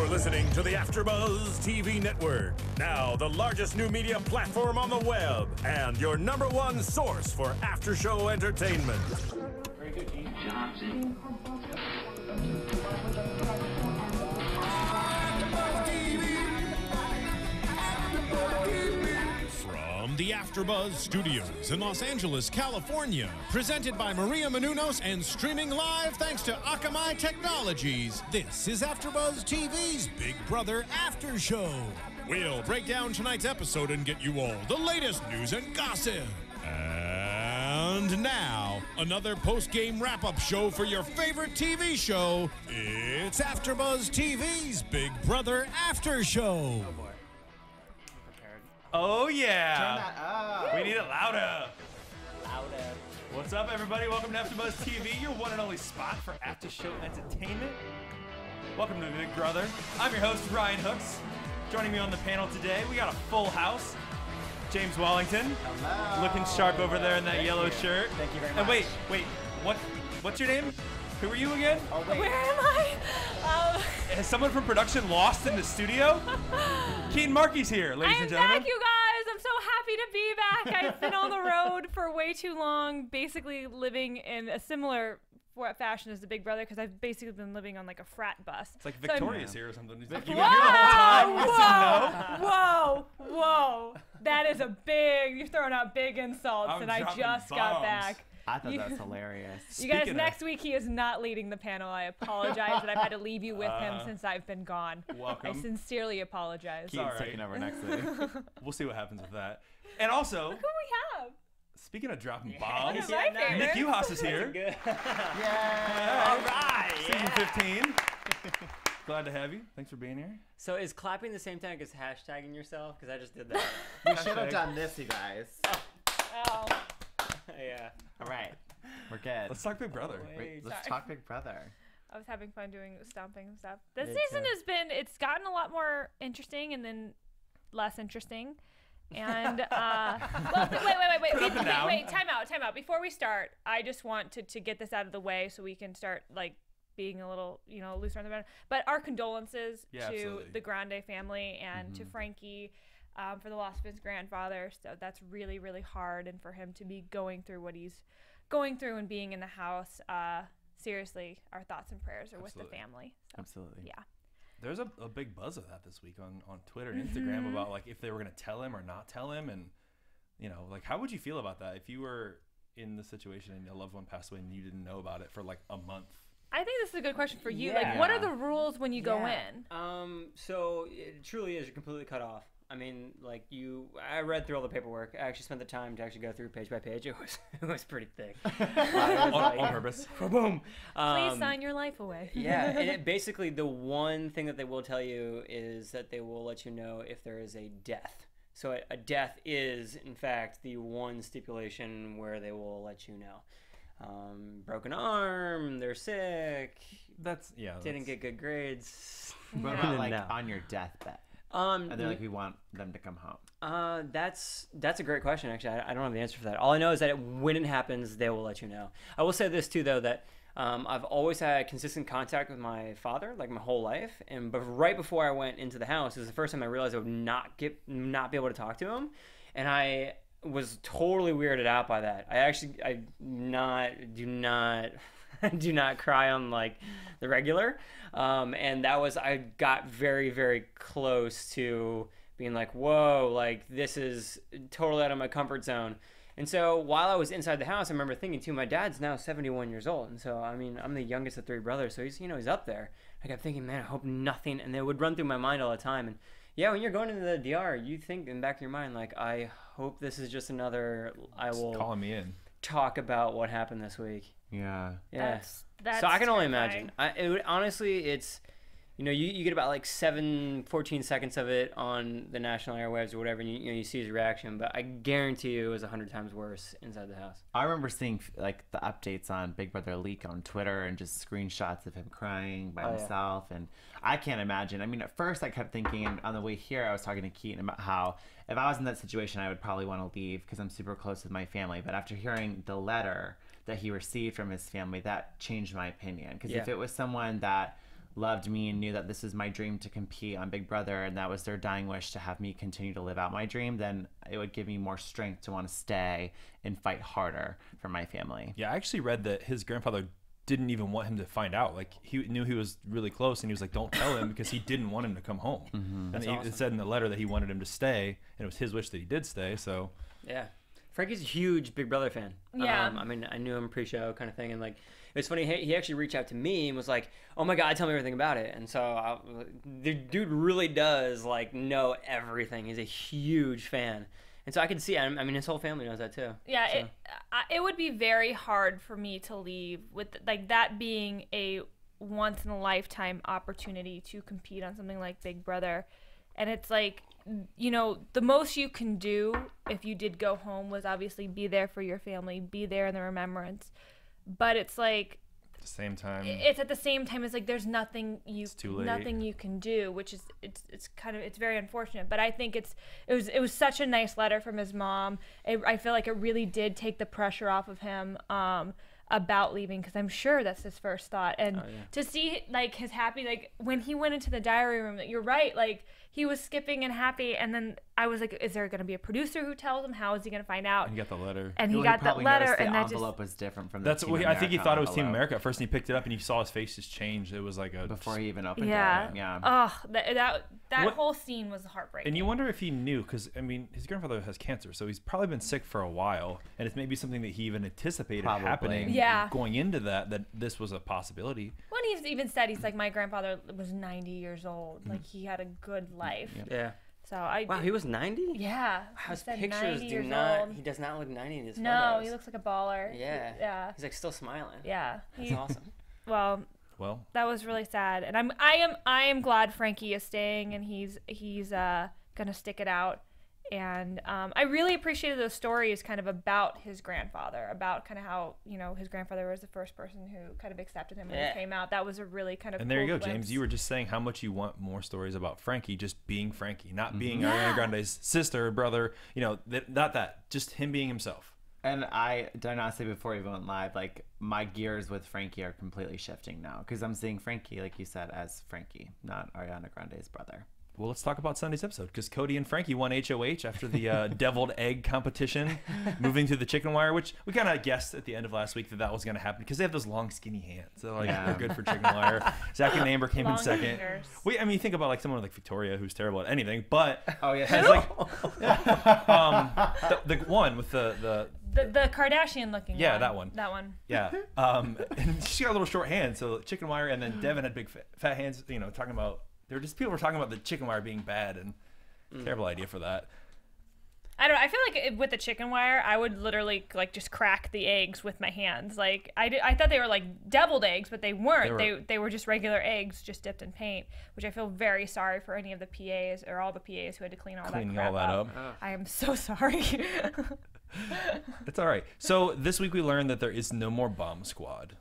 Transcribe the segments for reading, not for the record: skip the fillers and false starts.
You're listening to the AfterBuzz TV network, now the largest new media platform on the web, and your #1 source for after-show entertainment. Very good, Gene Johnson. From the AfterBuzz Studios in Los Angeles, California, presented by Maria Menounos and streaming live thanks to Akamai Technologies, this is AfterBuzz TV's Big Brother After Show. We'll break down tonight's episode and get you all the latest news and gossip. And now, another post-game wrap-up show for your favorite TV show. It's AfterBuzz TV's Big Brother After Show. Oh yeah! Turn that up. We need it louder. Louder. What's up, everybody? Welcome to AfterBuzz TV, your one and only spot for after-show entertainment. Welcome to Big Brother. I'm your host, Ryan Hooks. Joining me on the panel today, we got a full house. James Wallington, Hello. looking sharp over there in that yellow shirt. Thank you very much. And wait, what's your name? Who are you again? Oh, wait. Where am I? Has someone from production lost in the studio? Keetin Marchi's here, ladies and gentlemen. I'm back, you guys. I'm so happy to be back. I've been on the road for way too long, basically living in a similar fashion as the Big Brother, because I've basically been living on like a frat bus. It's like Victoria's here or something. You've been Whoa, here the whole time. You just whoa, whoa. That is a big, you're throwing out big insults, I'm and I dropping just got bombs. back. I thought that was hilarious. You guys, Speaking of- next week he is not leading the panel. I apologize that I've had to leave you with him since I've been gone. welcome. I sincerely apologize. all Keaton's right. taking over next week. We'll see what happens with that. And also, Look who we have. speaking of dropping bombs, That's my favorite. Nick Uhas is here. Yeah. All right. Season 15. Glad to have you. Thanks for being here. So is clapping the same time as hashtagging yourself? Because I just did that. We should have done this, you guys. Oh. Yeah. All right. We're good. Let's talk Big Brother. Wait, let's Sorry. talk Big Brother. I was having fun doing stomping and stuff. This Me season too. has been, it's gotten a lot more interesting and then less interesting. And, well, wait, time out. Before we start, I just want to get this out of the way so we can start, like, being a little, looser on the matter. But our condolences Yeah, to absolutely. the Grande family and to Frankie for the loss of his grandfather. So that's really, really hard. And for him to be going through what he's going through and being in the house, seriously, our thoughts and prayers are with the Absolutely. family. So, Absolutely. yeah. There's a big buzz of that this week on Twitter and Instagram about like if they were going to tell him or not tell him. And, like how would you feel about that if you were in the situation and a loved one passed away and you didn't know about it for like a month? I think this is a good question for you. Yeah. Like, what are the rules when you go in? So it truly is completely cut off. I mean, like I read through all the paperwork. I actually spent the time to actually go through page by page. It was pretty thick. On purpose. Boom. Please sign your life away. Yeah, and basically the one thing that they will tell you is that they will let you know if there is a death. So a death is, in fact, the one stipulation where they will let you know. Broken arm, they're sick, didn't get good grades. What about like on your deathbed? And they're like, we want them to come home. That's a great question. Actually, I don't have the answer for that. All I know is that when it happens, they will let you know. I will say this too, though, that I've always had consistent contact with my father, like my whole life. But right before I went into the house, it was the first time I realized I would not be able to talk to him, and I was totally weirded out by that. I do not cry on like the regular, and that was, I got very, very close to being like, whoa, like this is totally out of my comfort zone. And so while I was inside the house, I remember thinking too, my dad's now 71 years old, and so I mean I'm the youngest of 3 brothers, so he's up there. I kept thinking, man, I hope nothing, and it would run through my mind all the time. And yeah, when you're going into the DR, you think in the back of your mind, like, I hope this is just another, I will Calling me in. talk about what happened this week. Yeah. Yeah. That's So I can only terrifying. imagine. Honestly, it's, you get about like 14 seconds of it on the national airwaves or whatever, and you see his reaction, but I guarantee you it was 100 times worse inside the house. I remember seeing like the updates on Big Brother Leak on Twitter and just screenshots of him crying by himself. And I can't imagine. I mean, at first I kept thinking, and on the way here, I was talking to Keatin about how if I was in that situation, I would probably want to leave because I'm super close with my family. But after hearing the letter that he received from his family, that changed my opinion. Because if it was someone that loved me and knew that this was my dream to compete on Big Brother, and that was their dying wish to have me continue to live out my dream, then it would give me more strength to want to stay and fight harder for my family. Yeah, I actually read that his grandfather didn't even want him to find out. Like, he knew he was really close, and he was like, don't tell him, because he didn't want him to come home. And it said in the letter that he wanted him to stay, and it was his wish that he did stay. So yeah, Frankie's a huge Big Brother fan. Yeah. I mean, I knew him pre-show kind of thing, and like, it's funny, he actually reached out to me and was like, oh my God, tell me everything about it. And so the dude really does like know everything. He's a huge fan. And so I can see, I mean, his whole family knows that too. Yeah, so. it would be very hard for me to leave with like that being a once in a lifetime opportunity to compete on something like Big Brother. And it's like, you know, the most you can do if you did go home was obviously be there for your family, be there in the remembrance. But it's like, at the same time, it's like there's nothing you can do, which is it's very unfortunate. But I think it was such a nice letter from his mom. I feel like it really did take the pressure off of him about leaving, because I'm sure that's his first thought. And to see like his happy, like when he went into the diary room, you're right, like he was skipping and happy, and then I was like, is there going to be a producer who tells him? How is he going to find out? and he got the letter. And he got that letter, and the that envelope was different from the That's Team what I think he America thought it was Team envelope. America at first, and he picked it up, and he saw his face just change. It was like a Before he even opened yeah. it. Yeah. Oh, that What- whole scene was heartbreaking. And you wonder if he knew, because I mean, his grandfather has cancer, so he's probably been sick for a while, and it's maybe something that he even anticipated Probably. happening. Yeah. Going into that this was a possibility. When he's even said, he's like, my grandfather was 90 years old. Like he had a good life. Yeah. So I. Wow, he was 90? Yeah. Wow, his he said pictures 90 do years not. old. He does not look 90 in his No, photos. he looks like a baller. Yeah. Yeah. He's like still smiling. Yeah. That's awesome. Well, Well, that was really sad, and I am glad Frankie is staying, and he's gonna stick it out. And I really appreciated those stories kind of about his grandfather, about kind of how, you know, his grandfather was the first person who kind of accepted him when he came out. That was a really kind of and there you cool go, glimpse. James. You were just saying how much you want more stories about Frankie just being Frankie, not being Ariana Grande's sister or brother. You know, not that, just him being himself. And I did not say before we went live, like my gears with Frankie are completely shifting now, because I'm seeing Frankie, like you said, as Frankie, not Ariana Grande's brother. Well, let's talk about Sunday's episode, because Cody and Frankie won HOH after the deviled egg competition, moving to the chicken wire, which we kind of guessed at the end of last week that was going to happen, because they have those long, skinny hands. So like, they're good for chicken wire. Zach and Amber came in Long second. fingers. I mean, you think about like someone like Victoria, who's terrible at anything, but Oh yeah. has like the one with the The Kardashian looking one. Yeah, that one. That one. yeah, and she got a little short hands, so chicken wire, and then Devin had big fat hands. You know, talking about people were talking about the chicken wire being bad, and terrible idea for that. I don't know. I feel like with the chicken wire, I would literally like just crack the eggs with my hands. Like I thought they were like deviled eggs, but they weren't. They were just regular eggs, just dipped in paint. Which I feel very sorry for any of the PAs or all the PAs who had to clean all Cleaning that crap all that up. up. I am so sorry. It's all right. So this week we learned that there is no more bomb squad.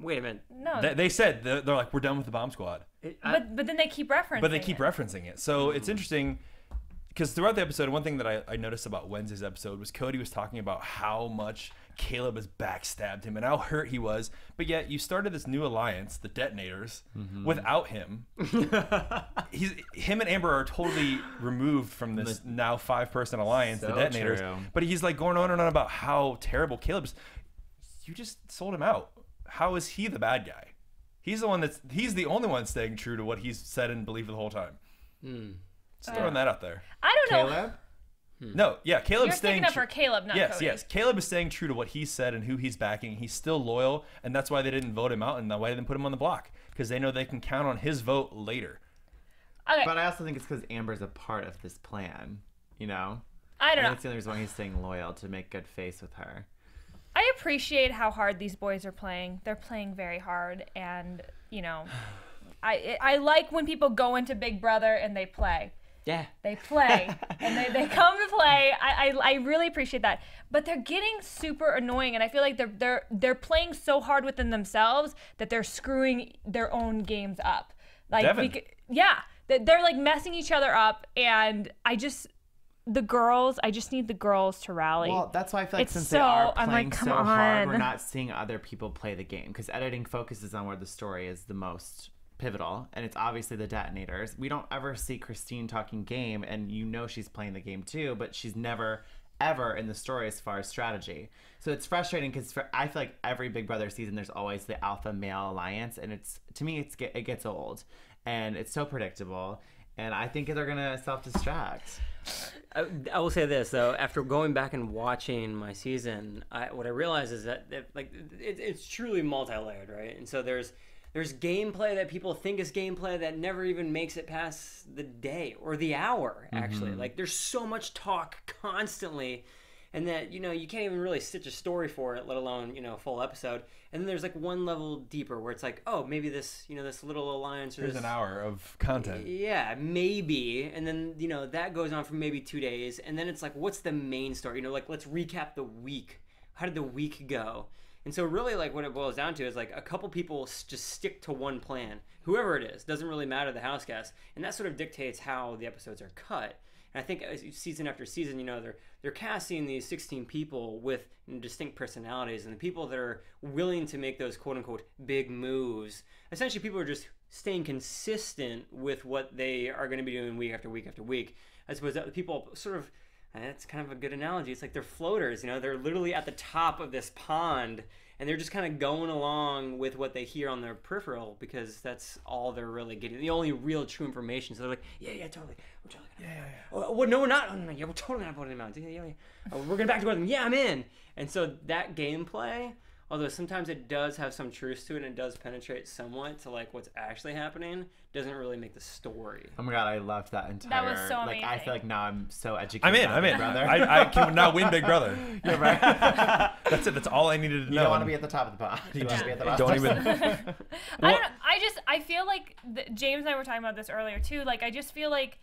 Wait a minute. No, They said they're like, we're done with the bomb squad, but then they keep referencing. but they keep referencing it. So it's interesting. Because throughout the episode, one thing that I noticed about Wednesday's episode was Cody was talking about how much Caleb has backstabbed him and how hurt he was. But yet you started this new alliance, the Detonators, without him. Him and Amber are totally removed from this now 5-person alliance, the So Detonators. true. But he's like going on and on about how terrible Caleb is. You just sold him out. How is he the bad guy? He's the only one staying true to what he's said and believed the whole time. Just throwing that out there. I don't know. Caleb? No, yeah, Caleb's You're staying sticking up for Caleb, not yes, Cody. yes. Caleb is staying true to what he said and who he's backing. He's still loyal, and that's why they didn't vote him out, and why they didn't put him on the block, because they know they can count on his vote later. Okay. But I also think it's because Amber's a part of this plan, you know? I don't And know. that's the only reason why he's staying loyal, to make good face with her. I appreciate how hard these boys are playing. They're playing very hard, and you know, I like when people go into Big Brother and they play. Yeah. They play and they come to play. I really appreciate that. But they're getting super annoying, and I feel like they're playing so hard within themselves that they're screwing their own games up. Like Devin. they're like messing each other up, and I just need the girls to rally. Well, that's why I feel like It's since so- they are I'm playing like, come so hard, on. we're not seeing other people play the game, because editing focuses on where the story is the most pivotal, and it's obviously the detonators. We don't ever see Christine talking game, and she's playing the game too, but she's never ever in the story as far as strategy. So it's frustrating because I feel like every Big Brother season there's always the alpha male alliance, and to me it gets old, and it's so predictable, and I think they're gonna self-destruct. I will say this though, after going back and watching my season, what I realized is that it's truly multi-layered, right? And so there's gameplay that people think is gameplay that never even makes it past the day or the hour, actually. Like, there's so much talk constantly, and that, you can't even really stitch a story for it, let alone, a full episode. And then there's, like, one level deeper where it's like, oh, maybe this, this little alliance or There's this... an hour of content. Yeah, maybe. And then, that goes on for maybe 2 days. And then it's like, what's the main story? Like, let's recap the week. How did the week go? And so really, like, what it boils down to is, like, a couple people just stick to one plan. Whoever it is, doesn't really matter, the house guest. And that sort of dictates how the episodes are cut. And I think season after season, they're casting these 16 people with distinct personalities. And the people that are willing to make those quote-unquote big moves, essentially people are just staying consistent with what they are going to be doing week after week after week. I suppose that the people sort of... And that's kind of a good analogy. It's like they're floaters, they're literally at the top of this pond, and they're just kind of going along with what they hear on their peripheral, because that's all they're really getting. The only real true information. So they're like, yeah, totally. We're totally gonna. Yeah. Oh, well, no, we're not. Oh, no, yeah, we're totally not voting him out. Yeah. Oh, we're gonna back together. Yeah, I'm in. And so that gameplay, although sometimes it does have some truth to it and it does penetrate somewhat to like what's actually happening, doesn't really make the story. Oh my god, I loved that entire. That was so amazing. I feel like now I'm so educated. I'm in. Brother. I can now win Big Brother. You're right. That's it. That's all I needed to know. You don't want to be at the top of the pond. You want to be at the bottom. Don't even. I don't know. I feel like James and I were talking about this earlier too. Like, I just feel like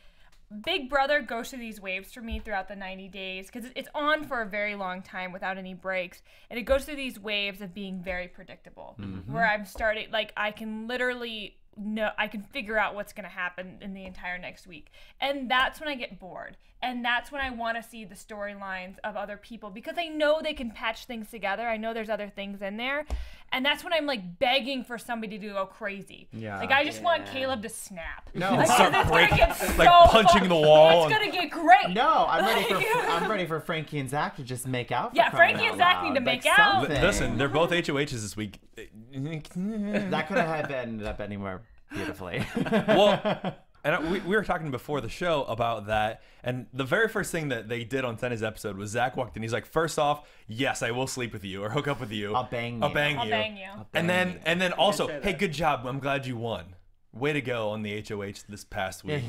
Big Brother goes through these waves for me throughout the 90 days because it's on for a very long time without any breaks, and it goes through these waves of being very predictable, where I'm starting, like, I can literally know, I can figure out what's going to happen in the entire next week, and that's when I get bored, and that's when I want to see the storylines of other people, because I know they can patch things together. I know there's other things in there, and that's when I'm like begging for somebody to go crazy. Yeah. Like, I just want Caleb to snap. No, like, Start it's breaking, gonna get like so punching fun. the wall. It's gonna get great. No, I'm ready for Frankie and Zach to just make out. For Yeah, crying Frankie out and Zach loud. need to Like make out. something. Listen, they're both HOHs this week. That could have ended up anywhere beautifully. Well, and we were talking before the show about that, and the very first thing that they did on Sunny's episode was Zach walked in. He's like, first off, yes, I will sleep with you or hook up with you. I'll bang you. I'll bang you. And then also, hey, good job. I'm glad you won. Way to go on the HOH this past week.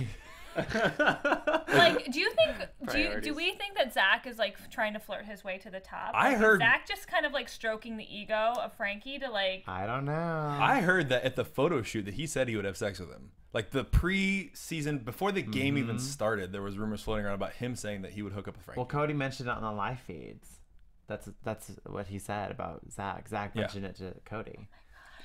Like, do you think do we think that Zach is like trying to flirt his way to the top? I Like, heard- is Zach just kind of like stroking the ego of Frankie to like. I don't know. I heard that at the photo shoot that he said he would have sex with him. Like the pre-season, before the game even started, there was rumors floating around about him saying that he would hook up with Frankie. Well, Cody mentioned it on the live feeds. That's what he said about Zach. Zach mentioned it to Cody.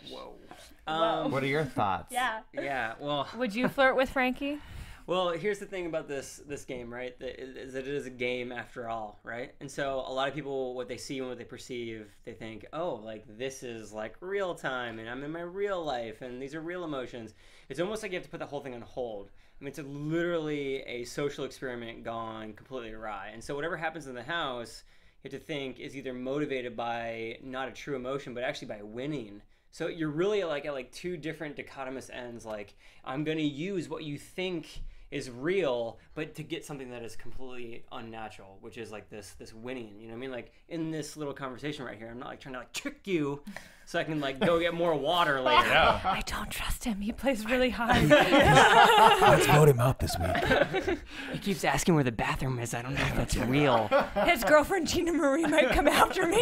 Whoa. What are your thoughts? Yeah. Well. Would you flirt with Frankie? Well, here's the thing about this game, right? That it is a game after all, right? And so a lot of people, what they see and what they perceive, they think, oh, like this is like real time, and I'm in my real life, and these are real emotions. It's almost like you have to put the whole thing on hold. I mean, it's literally a social experiment gone completely awry. And so whatever happens in the house, you have to think is either motivated by not a true emotion, but actually by winning. So you're really like at like two different dichotomous ends. Like, I'm going to use what you think is real, but to get something that is completely unnatural, which is like this winning. You know what I mean? Like in this little conversation right here, I'm not like trying to like trick you so I can like go get more water later. Yeah. I don't trust him. He plays really high. Let's vote him out this week. He keeps asking where the bathroom is. I don't know if that's real. His girlfriend Gina Marie might come after me.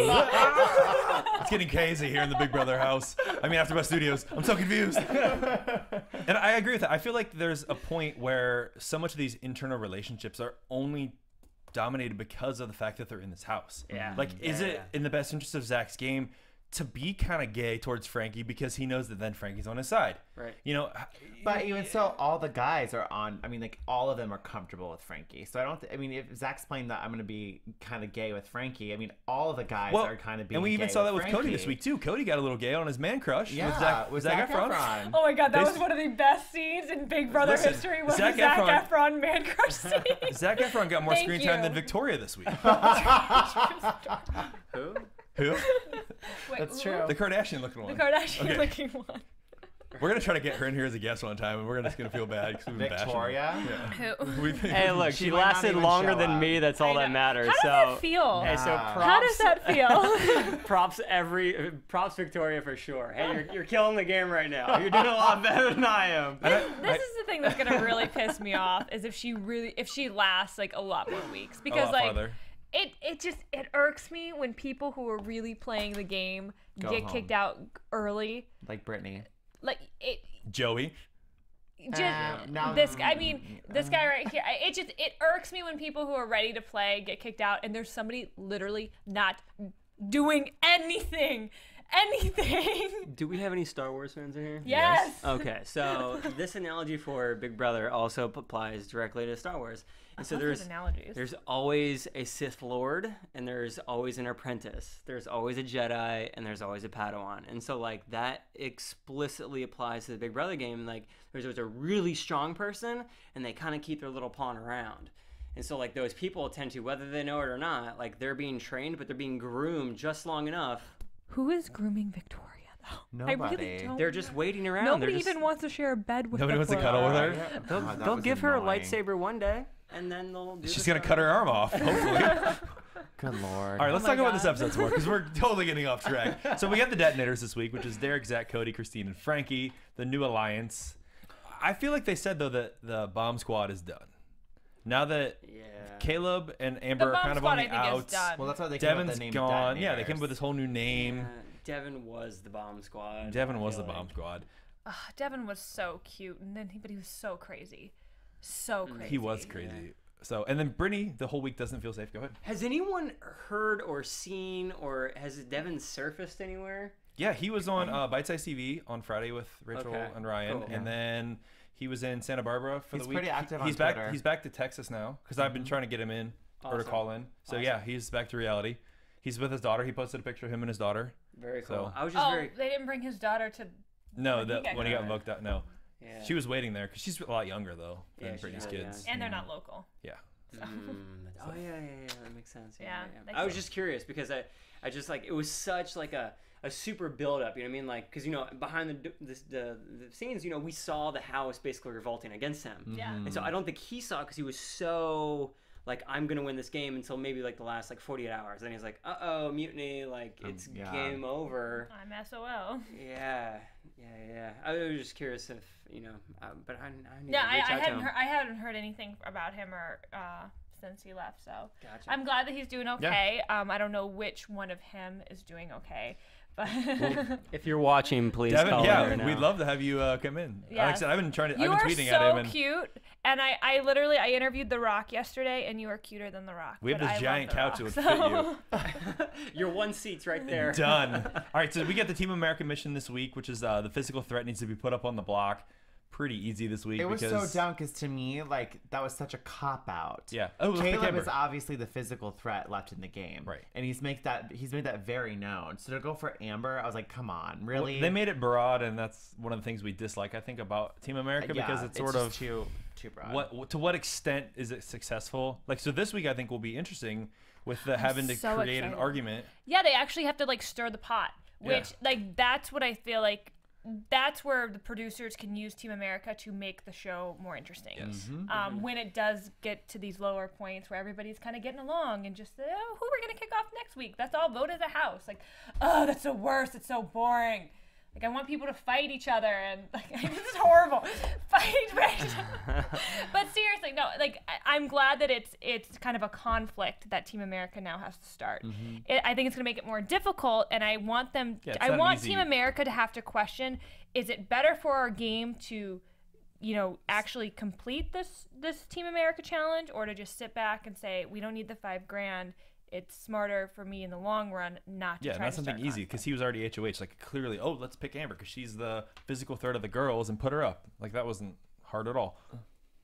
It's getting crazy here in the Big Brother house. I mean, AfterBuzz Studios. I'm so confused. And I agree with that. I feel like there's a point where so much of these internal relationships are only dominated because of the fact that they're in this house. Yeah. Like, is it in the best interest of Zach's game to be kind of gay towards Frankie because he knows that then Frankie's on his side. Right. You know. But even so, all the guys are on. I mean, like all of them are comfortable with Frankie. So I don't. I mean, if Zach's playing that I'm going to be kind of gay with Frankie. I mean, all the guys are kind of being. And we even gay saw that with Frankie. Cody this week too. Cody got a little gay on his man crush. Yeah, with Zac Efron. Oh my God, that was one of the best scenes in Big Brother history. Was Zac Efron man crush scene. Zac Efron got more screen time than Victoria this week. Who? Who? Wait, That's true. The Kardashian looking one. The Kardashian looking one. We're gonna try to get her in here as a guest one time, and we're just gonna feel bad because we've been bashing her. Victoria. Who? Hey, look, she might not lasted even longer show than up. me. That's all that matters. How does that feel? Hey, so props. How does that feel? props Victoria for sure. Hey, you're killing the game right now. You're doing a lot better than I am. This is the thing that's gonna really piss me off is if she lasts like a lot more weeks because like farther. it irks me when people who are really playing the game get home. kicked out early. Like Brittany. Like it. Joey. This guy right here. It irks me when people who are ready to play get kicked out, and there's somebody literally not doing anything. Do we have any Star Wars fans in here? Yes. Okay, so this analogy for Big Brother also applies directly to Star Wars. And so there's always a Sith Lord, and there's always an apprentice. There's always a Jedi, and there's always a Padawan. And so like that explicitly applies to the Big Brother game. Like there's a really strong person, and they kind of keep their little pawn around. And so like those people tend to, whether they know it or not, like they're being trained, but they're being groomed just long enough. Who is grooming Victoria though? Nobody. I really don't. They're just waiting around. Nobody even wants to share a bed with. Nobody wants to cuddle with her. They'll give her a lightsaber one day, and then they'll. She's gonna cut her arm off, hopefully. Good Lord. All right, let's talk about this episode some more because we're totally getting off track. So we got the detonators this week, which is Derek, Zach, Cody, Christine, and Frankie, the new alliance. I feel like they said though that the bomb squad is done. Now that Caleb and Amber are kind of on the outs. Well, that's why they came up with Devin's the name gone. Detonators. Yeah, they came up with this whole new name. Devin was the bomb squad. Devin was the bomb squad. Devin was so cute, and then but he was so crazy, so crazy. He was crazy. So, and then Brittany, the whole week doesn't feel safe. Go ahead. Has anyone heard or seen, or has Devin surfaced anywhere? Yeah, he was on Bite Size TV on Friday with Rachel and Ryan, Cool. and then he was in Santa Barbara for the week. He's pretty active on He's Twitter. back. He's back to Texas now because I've been trying to get him in or to call in. So yeah, he's back to reality. He's with his daughter. He posted a picture of him and his daughter. Very cool. So, I was just they didn't bring his daughter to. No, when he got invoked out. No, Yeah. she was waiting there because she's a lot younger though than Yeah, she Brittany's is, kids. And they're not local. Yeah. Oh yeah, that makes sense. Yeah, I was just curious because I just like it was such like a super build up. You know what I mean? Like because behind the scenes, we saw the house basically revolting against him. Yeah. And so I don't think he saw it because he was so like I'm gonna win this game until maybe like the last like 48 hours. Then he's like, mutiny, like it's game over. I'm SOL. Yeah. I was just curious if but I need to reach out to him. I hadn't heard anything about him or since he left. So Gotcha. I'm glad that he's doing okay. I don't know which one of him is doing okay. But if you're watching, please Devin, call yeah, her now. we'd love to have you come in. Yeah. Like I said, I've been you tweeting are at him. so And cute, and I literally interviewed The Rock yesterday, and you are cuter than The Rock. we have but this I giant love couch that The would Rock, fit you. Your one seat's right there. Done. All right, so we get the Team America mission this week, which is the physical threat needs to be put up on the block. Pretty easy this week. It was because so dumb because to me, like, that was such a cop out. Yeah. Oh, Caleb is obviously the physical threat left in the game. Right. And he's made that very known. So to go for Amber, I was like, come on, really? Well, they made it broad, and that's one of the things we dislike, I think, about Team America because it's sort of too broad. to what extent is it successful? Like, so this week I think will be interesting with the having to so create an excited. argument. Yeah, they actually have to like stir the pot, which like that's what I feel like. That's where the producers can use Team America to make the show more interesting. Yes. When it does get to these lower points where everybody's kind of getting along and just, who we're going to kick off next week? Let's all vote as a house. Like, that's the worst. It's so boring. Like, I want people to fight each other, and like, this is horrible. Fight right now. But seriously, no, like, I'm glad that it's kind of a conflict that Team America now has to start. I think it's going to make it more difficult, and I want them, I want Team America to have to question, is it better for our game to, actually complete this Team America challenge, or to just sit back and say, we don't need the $5,000. it's smarter for me in the long run not to try not to something start easy because he was already HOH. Like clearly, oh, let's pick Amber because she's the physical threat of the girls and put her up. Like that wasn't hard at all.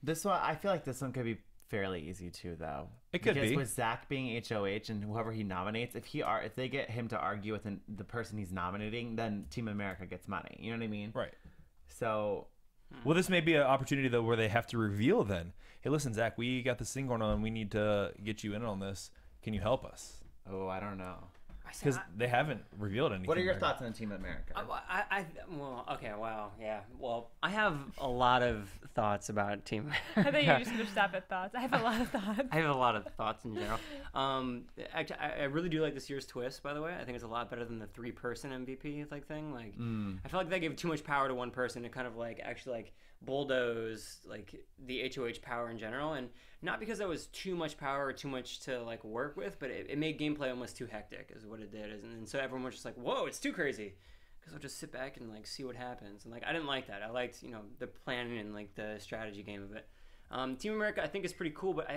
This one, I feel like this one could be fairly easy too, though. It could because be. With Zach being HOH and whoever he nominates, if they get him to argue with the person he's nominating, then Team America gets money. You know what I mean? Right. So. Well, this may be an opportunity though where they have to reveal then. Hey, listen, Zach, we got this thing going on. We need to get you in on this. Can you help us? Oh, I don't know. Because they haven't revealed anything. What are your thoughts on Team America? Well, okay, wow, yeah. Well, I have a lot of thoughts about Team America. I thought you were just going to stop at thoughts. I have a lot of thoughts. I have a lot of thoughts in general. I really do like this year's twist, by the way. I think it's a lot better than the 3-person MVP like thing. Like, I feel like they gave too much power to one person to kind of like actually like bulldoze like the HOH power in general, and not because that was too much power or too much to like work with, but it made gameplay almost too hectic is what it did. And so everyone was just like, whoa, it's too crazy, because I'll just sit back and like see what happens. And like I didn't like that. I liked, you know, the planning and like the strategy game of it. Team America I think is pretty cool, but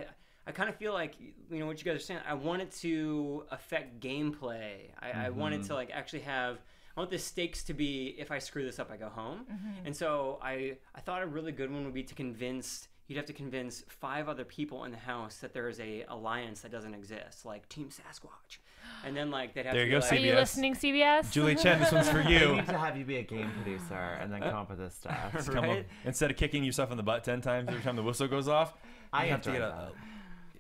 I kind of feel like, you know, what you guys are saying, I want it to affect gameplay. I want it to like actually have, I want the stakes to be, if I screw this up, I go home. And so I thought a really good one would be you'd have to convince 5 other people in the house that there is a alliance that doesn't exist, like Team Sasquatch. And then like they'd have There to you go, like, Are you listening, CBS? Julie Chen, this one's for They you. need to have you be a game producer and then come up with this stuff. Just come up. Instead of kicking yourself in the butt 10 times every time the whistle goes off, I you have to enjoyed get that.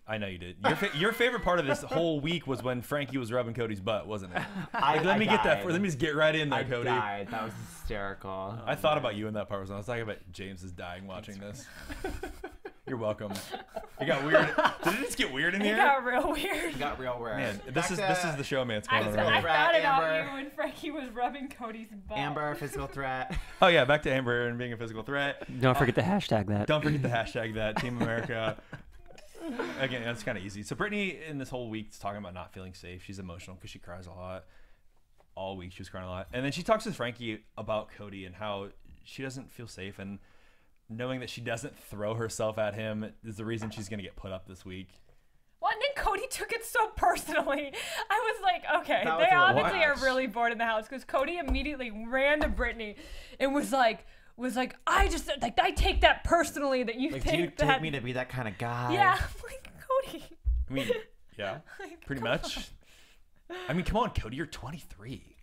I know you did. Your favorite part of this whole week was when Frankie was rubbing Cody's butt, wasn't it? Let me just get right in there, Cody. I died. That was hysterical. I thought about you in that part. I was talking about James is dying watching this. You're welcome. It got weird. Did it just get weird in It here? got real weird. It got real weird. Man, this is the showman's I corner. thought Right? about Amber. you when Frankie was rubbing Cody's butt. Amber, physical threat. Oh yeah, back to Amber and being a physical threat. Don't forget to hashtag that. Don't forget the hashtag that Team America. Again, that's kind of easy. So Brittany in this whole week is talking about not feeling safe. She's emotional because she cries a lot. All week she was crying a lot. And then she talks to Frankie about Cody and how she doesn't feel safe, and knowing that she doesn't throw herself at him is the reason she's going to get put up this week. Well, and then Cody took it so personally. I was like, okay, That was they a little obviously are much. really bored in the house, because Cody immediately ran to Brittany and was like, I take that personally that you Like, think do you that. take me to be that kind of guy? Yeah, I'm like, Cody. I mean, yeah, Like, pretty come much. I mean, come on, Cody, you're 23.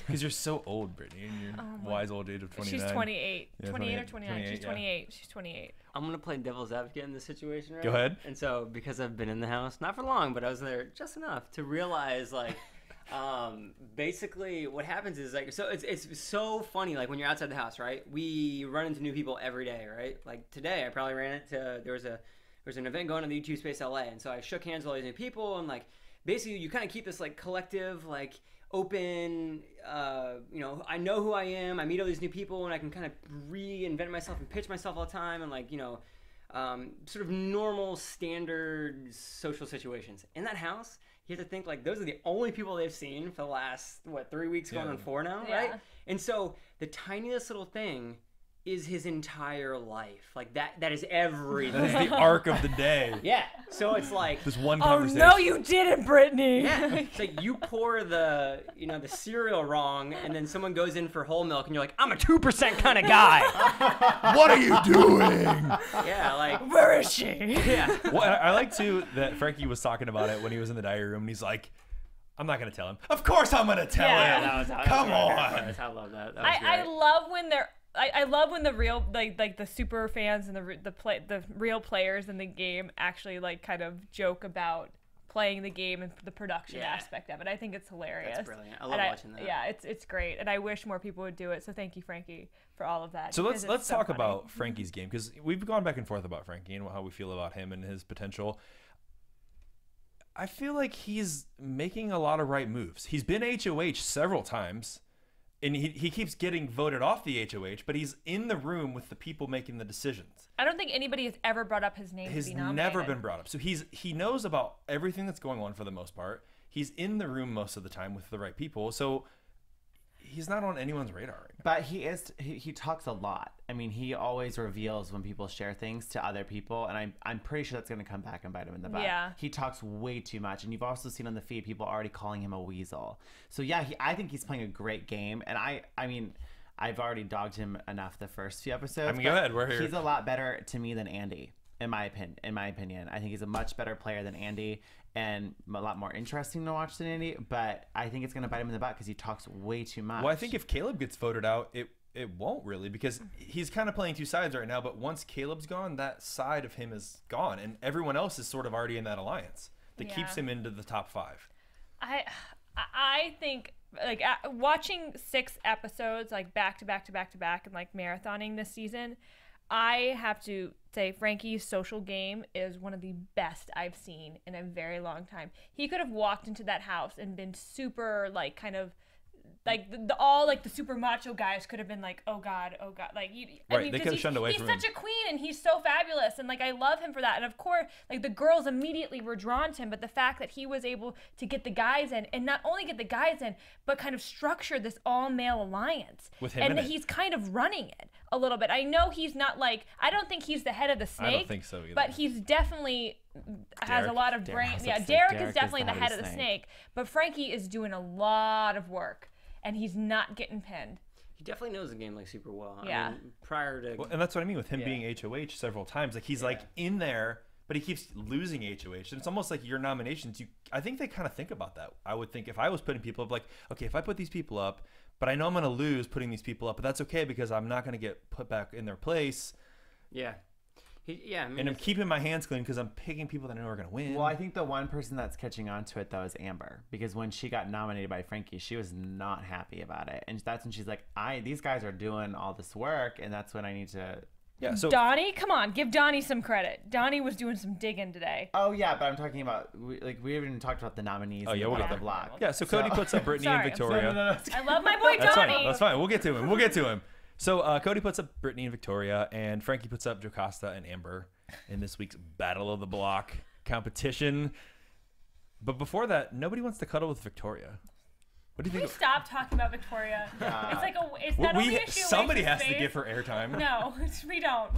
Because you're so old, Brittany, in your wise old age of 29. She's 28. Yeah, 28 or 29. 28, She's yeah. 28. She's 28. I'm going to play devil's advocate in this situation, right? Go ahead. And so, because I've been in the house, not for long, but I was there just enough to realize, like, basically what happens is, like, so it's so funny, like, when you're outside the house, right? We run into new people every day, right? Like, today, I probably ran into, there was an event going on in the YouTube Space LA, and so I shook hands with all these new people, and, like, basically, you kind of keep this, like, collective, like, open, you know, I know who I am, I meet all these new people, and I can kind of reinvent myself and pitch myself all the time, and, like, you know, sort of normal, standard social situations. In that house, you have to think, like, those are the only people they've seen for the last, 3 weeks, going on 4 now, right? Yeah. And so the tiniest little thing is his entire life. Like, that is everything. That is the arc of the day. Yeah. So it's like, This one Oh, conversation. no, you didn't, Brittany. yeah, it's like you pour the cereal wrong, and then someone goes in for whole milk, and you're like, I'm a 2% kind of guy. What are you doing? Yeah, like, Where is she? yeah. Well, I like, too, that Frankie was talking about it when he was in the diary room, and he's like, I'm not going to tell him. Of course I'm going to tell Yeah. him. That was, Come I on. love that. That was I great. love when they're. I love when the real like the super fans and the real players in the game actually like kind of joke about playing the game and the production Yeah. aspect of it. I think it's hilarious. That's brilliant. I love And watching that. Yeah, it's great, and I wish more people would do it. So thank you, Frankie, for all of that. So because let's it's so talk funny. about Frankie's game, because we've gone back and forth about Frankie and how we feel about him and his potential. I feel like he's making a lot of right moves. He's been HOH several times, and he keeps getting voted off the HOH, but he's in the room with the people making the decisions. I don't think anybody has ever brought up his name Has to be nominated. never been brought up. So he knows about everything that's going on for the most part. He's in the room most of the time with the right people. So he's not on anyone's radar right now. But he talks a lot. I mean, he always reveals when people share things to other people, and I'm pretty sure that's going to come back and bite him in the butt. Yeah. He talks way too much, and you've also seen on the feed people already calling him a weasel. So yeah, I think he's playing a great game, and I mean, I've already dogged him enough the first few episodes. I mean, go ahead. We're here. He's a lot better to me than Andy, in my opinion. I think he's a much better player than Andy, and a lot more interesting to watch than Andy. But I think it's going to bite him in the butt because he talks way too much. Well, I think if Caleb gets voted out, it won't really, because he's kind of playing two sides right now. But once Caleb's gone, that side of him is gone, and everyone else is sort of already in that alliance that keeps him into the top 5. I think like watching 6 episodes like back to back to back to back and like marathoning this season, I have to say Frankie's social game is one of the best I've seen in a very long time. He could have walked into that house and been super like kind of like all like the super macho guys could have been like, oh god, like I mean, they could have shunned away from him. He's such a queen and he's so fabulous, and like I love him for that. And of course, like the girls immediately were drawn to him, but the fact that he was able to get the guys in, and not only get the guys in, but kind of structure this all male alliance with him, and he's kind of running it a little bit. I know he's not like, I don't think he's the head of the snake. I don't think so either. But he's definitely has a lot of brain. Yeah, Derek is definitely the head of the snake. But Frankie is doing a lot of work. And he's not getting pinned. He definitely knows the game like super well. Yeah. I mean, prior to, and that's what I mean with him being HOH several times. Like he's like in there, but he keeps losing HOH, and it's almost like your nominations. I think they kind of think about that. I would think if I was putting people up, like, okay, if I put these people up, but I know I'm gonna lose putting these people up, but that's okay because I'm not gonna get put back in their place. Yeah. I mean, and I'm keeping my hands clean because I'm picking people that I know are going to win. Well, I think the one person that's catching on to it, though, is Amber. Because when she got nominated by Frankie, she was not happy about it. And that's when she's like, these guys are doing all this work, and that's when I need to... Yeah, so Donnie, come on, give Donnie some credit. Donnie was doing some digging today. Oh, yeah, but I'm talking about... we haven't even talked about the nominees. Oh, yeah, we'll get the block. Yeah, so Cody puts up Brittany and Victoria. No. I love my boy Donnie. That's fine. We'll get to him. So Cody puts up Brittany and Victoria, and Frankie puts up Jocasta and Amber in this week's Battle of the Block competition. But before that, nobody wants to cuddle with Victoria. What do you think? Can we stop talking about Victoria? It's like it's not only a somebody has to give her airtime. No, we don't.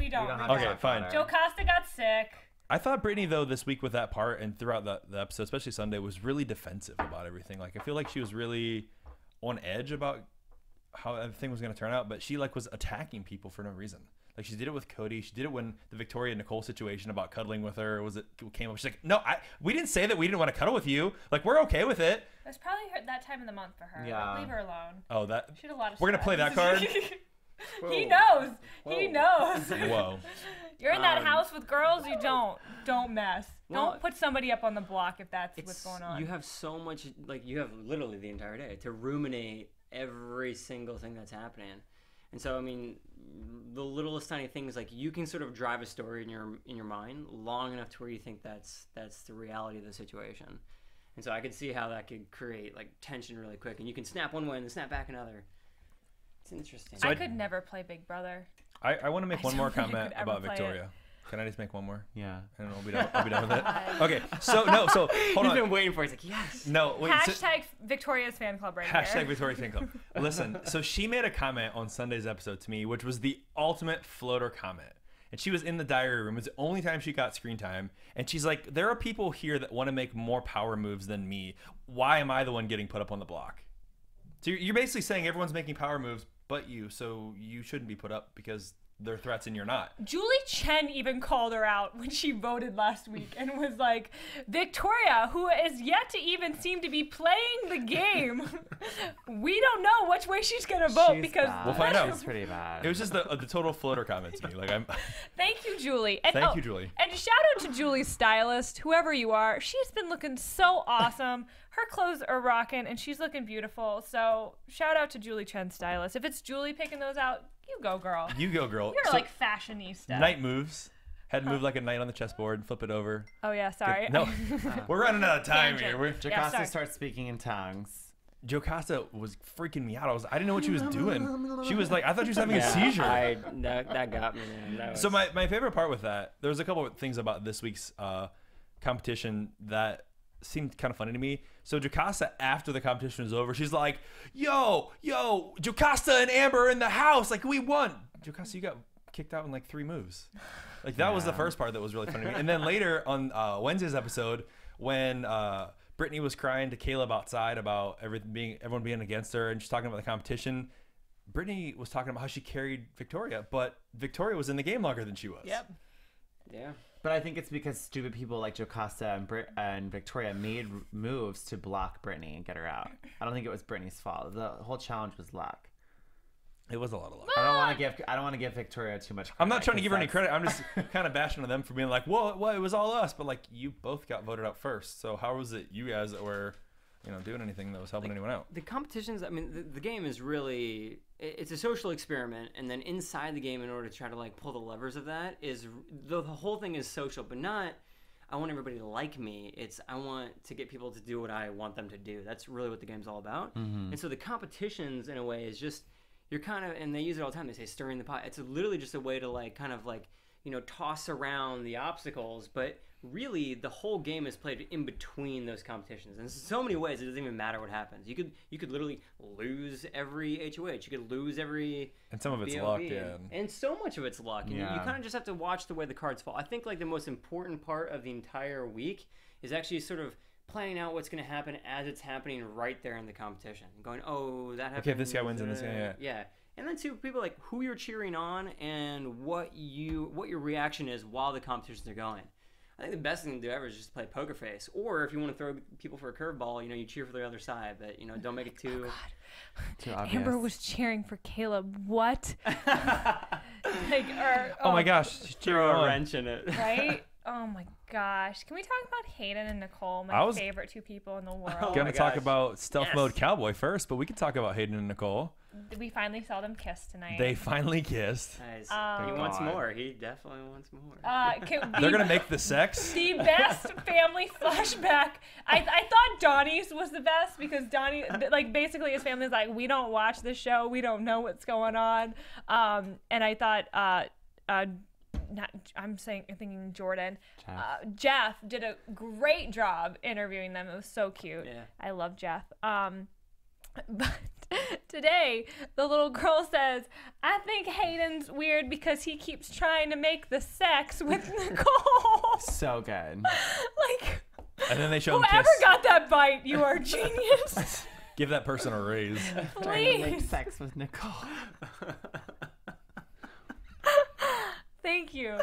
Okay, fine. Jocasta got sick. I thought Brittany, though, this week with that part and throughout the episode, especially Sunday, was really defensive about everything. Like, I feel like she was really on edge about how everything was going to turn out, but she like was attacking people for no reason. Like she did it with Cody. She did it when the Victoria Nicole situation about cuddling with her came up. She's like, no, we didn't say that we didn't want to cuddle with you. Like we're okay with it. It's probably that time of the month for her. Yeah. Like, leave her alone. Oh, that. She had a lot of. We're gonna play that card. He knows. Whoa. He knows. Whoa. You're in that house with girls. You don't mess. Well, don't put somebody up on the block if that's what's going on. You have so much. Like you have literally the entire day to ruminate every single thing that's happening. And so, I mean, the littlest tiny things, like you can sort of drive a story in your mind long enough to where you think that's the reality of the situation. And so I could see how that could create like tension really quick, and you can snap one way and then snap back another. It's interesting. So I could never play Big Brother. I want to make one more comment about Victoria. Can I just make one more? Yeah. I don't know. I'll be done with it. Okay. So hold on. He's been waiting for it. He's like, yes. No. Wait, hashtag Victoria's fan club right here. Hashtag Victoria's fan club. Listen. So she made a comment on Sunday's episode to me, which was the ultimate floater comment. And she was in the diary room. It was the only time she got screen time. And she's like, there are people here that want to make more power moves than me. Why am I the one getting put up on the block? So you're basically saying everyone's making power moves but you, so you shouldn't be put up because they're threats and you're not. Julie Chen even called her out when she voted last week and was like, Victoria, who is yet to even seem to be playing the game, we don't know which way she's gonna vote because bad. We'll find out. She's pretty bad. It was just the total floater comment to me. Like Thank you, Julie. And, Thank you, Julie. And shout out to Julie's stylist, whoever you are. She's been looking so awesome. Her clothes are rocking and she's looking beautiful. So shout out to Julie Chen's stylist. If it's Julie picking those out, you go, girl. You go, girl. You're like fashionista. Knight moves. Had to move like a knight on the chessboard, flip it over. Oh yeah, sorry. No, we're running out of time Tangent. here. Jocasta starts speaking in tongues. Jocasta was freaking me out. I didn't know what she was doing. She was like, I thought she was having a seizure. That got me, man. So my favorite part with that, there was a couple of things about this week's competition that seemed kind of funny to me. So Jocasta, after the competition was over, she's like, yo, Jocasta and Amber in the house. Like, we won. Jocasta, you got kicked out in like 3 moves. Like, that was the first part that was really funny to me. And then later on Wednesday's episode, when Brittany was crying to Caleb outside about everyone being against her, and she's talking about the competition, Brittany was talking about how she carried Victoria, but Victoria was in the game longer than she was. Yep. Yeah. But I think it's because stupid people like Jocasta and Victoria made moves to block Brittany and get her out. I don't think it was Brittany's fault. The whole challenge was luck. It was a lot of luck. I don't want to give Victoria too much credit. I'm not trying to give her any credit. I'm just kind of bashing on them for being like, well, it was all us. But like, you both got voted out first. So how was it you guys that were, doing anything that was helping anyone out? The competitions, I mean, the game is really, it's a social experiment, and then inside the game, in order to try to like pull the levers of that, is the whole thing is social, but not, I want everybody to like me. It's, I want to get people to do what I want them to do. That's really what the game's all about. And so the competitions, in a way, is just, you're kind of, and they use it all the time, they say stirring the pot. It's literally just a way to like, kind of like, toss around the obstacles, but really the whole game is played in between those competitions. And in so many ways, it doesn't even matter what happens. You could literally lose every HOH. You could lose every And some of it's BOB, luck, yeah. And so much of it's luck. And you kind of just have to watch the way the cards fall. I think like the most important part of the entire week is actually sort of planning out what's going to happen as it's happening right there in the competition. Going, oh, that happened. Okay, if this guy wins and this guy, yeah. And then, too, people like who you're cheering on and what your reaction is while the competitions are going. I think the best thing to do ever is just play poker face. Or if you want to throw people for a curveball, you cheer for the other side. But, don't make it too obvious. Amber was cheering for Caleb. What? Oh my gosh. throw a wrench in it. Right? Oh my gosh. Can we talk about Hayden and Nicole, my favorite 2 people in the world? Gonna talk about Stealth Mode Cowboy first, but we could talk about Hayden and Nicole. We finally saw them kiss tonight. They finally kissed. Nice. He wants more. He definitely wants more. They're gonna make the sex. The best family flashback. I thought Donnie's was the best because Donnie, like, basically his family's like, we don't watch the show, we don't know what's going on. And I thought, I'm thinking Jordan. Jeff did a great job interviewing them. It was so cute. Yeah. I love Jeff. But today, the little girl says, I think Hayden's weird because he keeps trying to make the sex with Nicole. So good. Like, And then they show him whoever kiss. got that bite, you are a genius. Give that person a raise. Trying to make Please. sex with Nicole. Thank you,